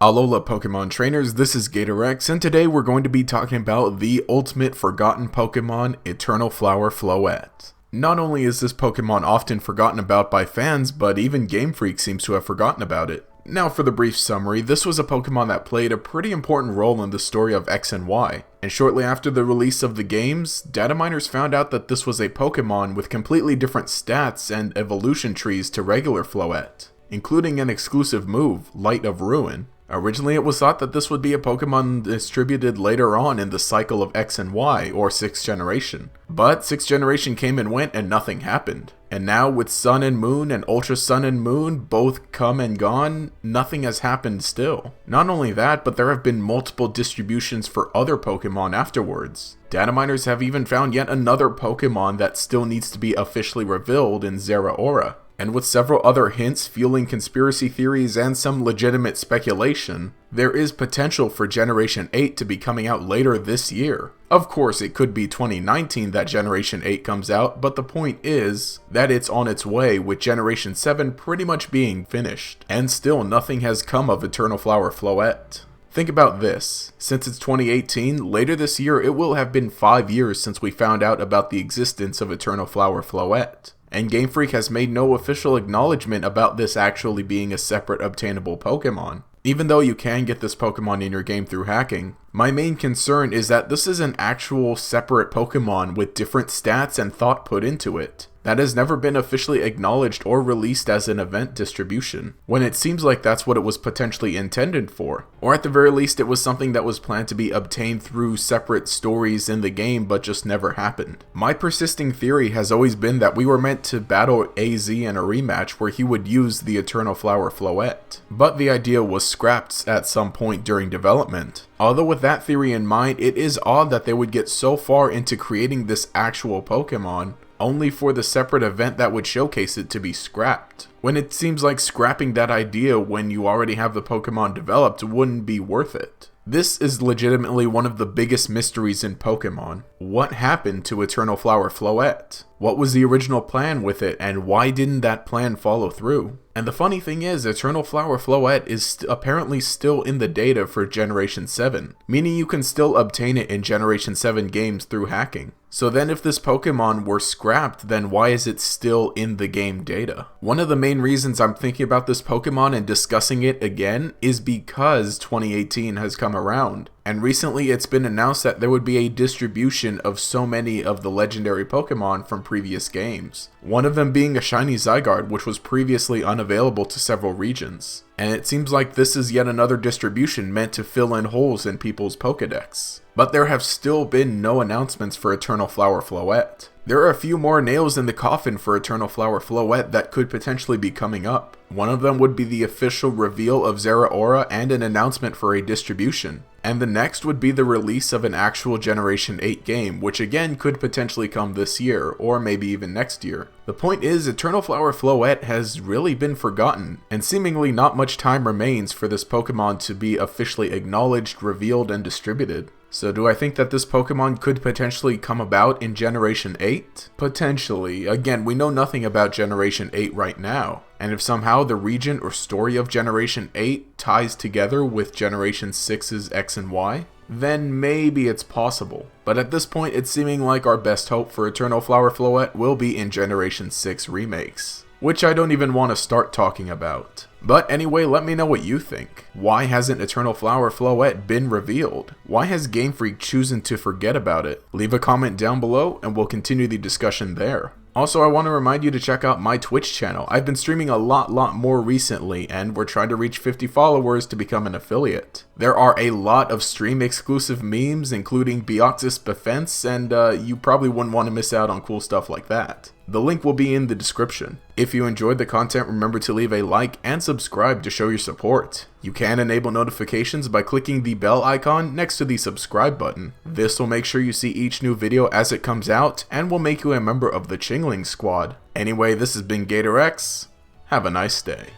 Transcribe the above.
Alola Pokemon trainers, this is GatorX, and today we're going to be talking about the ultimate forgotten Pokemon, Eternal Flower Floette. Not only is this Pokemon often forgotten about by fans, but even Game Freak seems to have forgotten about it. Now for the brief summary, this was a Pokemon that played a pretty important role in the story of X and Y, and shortly after the release of the games, data miners found out that this was a Pokemon with completely different stats and evolution trees to regular Floette, including an exclusive move, Light of Ruin. Originally it was thought that this would be a Pokemon distributed later on in the cycle of X and Y, or 6th generation. But 6th generation came and went and nothing happened. And now with Sun and Moon and Ultra Sun and Moon both come and gone, nothing has happened still. Not only that, but there have been multiple distributions for other Pokemon afterwards. Data miners have even found yet another Pokemon that still needs to be officially revealed in Zeraora. And with several other hints fueling conspiracy theories and some legitimate speculation, there is potential for Generation 8 to be coming out later this year. Of course, it could be 2019 that Generation 8 comes out, but the point is that it's on its way, with Generation 7 pretty much being finished. And still nothing has come of Eternal Flower Floette. Think about this. Since it's 2018, later this year it will have been 5 years since we found out about the existence of Eternal Flower Floette. And Game Freak has made no official acknowledgement about this actually being a separate obtainable Pokemon. Even though you can get this Pokemon in your game through hacking, my main concern is that this is an actual separate Pokemon with different stats and thought put into it, that has never been officially acknowledged or released as an event distribution, when it seems like that's what it was potentially intended for. Or at the very least it was something that was planned to be obtained through separate stories in the game but just never happened. My persisting theory has always been that we were meant to battle AZ in a rematch where he would use the Eternal Flower Floette, but the idea was scrapped at some point during development. Although with that theory in mind, it is odd that they would get so far into creating this actual Pokemon only for the separate event that would showcase it to be scrapped, when it seems like scrapping that idea when you already have the Pokemon developed wouldn't be worth it. This is legitimately one of the biggest mysteries in Pokemon. What happened to Eternal Flower Floette? What was the original plan with it, and why didn't that plan follow through? And the funny thing is, Eternal Flower Floette is apparently still in the data for Generation 7, meaning you can still obtain it in Generation 7 games through hacking. So then if this Pokemon were scrapped, then why is it still in the game data? One of the main reasons I'm thinking about this Pokemon and discussing it again is because 2018 has come around. And recently it's been announced that there would be a distribution of so many of the legendary Pokemon from previous games. One of them being a shiny Zygarde, which was previously unavailable to several regions. And it seems like this is yet another distribution meant to fill in holes in people's Pokedex. But there have still been no announcements for Eternal Flower Floette. There are a few more nails in the coffin for Eternal Flower Floette that could potentially be coming up. One of them would be the official reveal of Zeraora and an announcement for a distribution. And the next would be the release of an actual Generation 8 game, which again could potentially come this year, or maybe even next year. The point is, Eternal Flower Floette has really been forgotten, and seemingly not much time remains for this Pokemon to be officially acknowledged, revealed, and distributed. So do I think that this Pokemon could potentially come about in Generation 8? Potentially. Again, we know nothing about Generation 8 right now. And if somehow the region or story of Generation 8 ties together with Generation 6's X and Y, then maybe it's possible. But at this point, it's seeming like our best hope for Eternal Flower Floette will be in Generation 6 remakes, which I don't even want to start talking about. But anyway, let me know what you think. Why hasn't Eternal Flower Floette been revealed? Why has Game Freak chosen to forget about it? Leave a comment down below and we'll continue the discussion there. Also, I want to remind you to check out my Twitch channel. I've been streaming a lot more recently, and we're trying to reach 50 followers to become an affiliate. There are a lot of stream exclusive memes, including Bioxis Defense, and you probably wouldn't want to miss out on cool stuff like that. The link will be in the description. If you enjoyed the content, remember to leave a like and subscribe to show your support. You can enable notifications by clicking the bell icon next to the subscribe button. This will make sure you see each new video as it comes out and will make you a member of the Chingling Squad. Anyway, this has been GatorX. Have a nice day.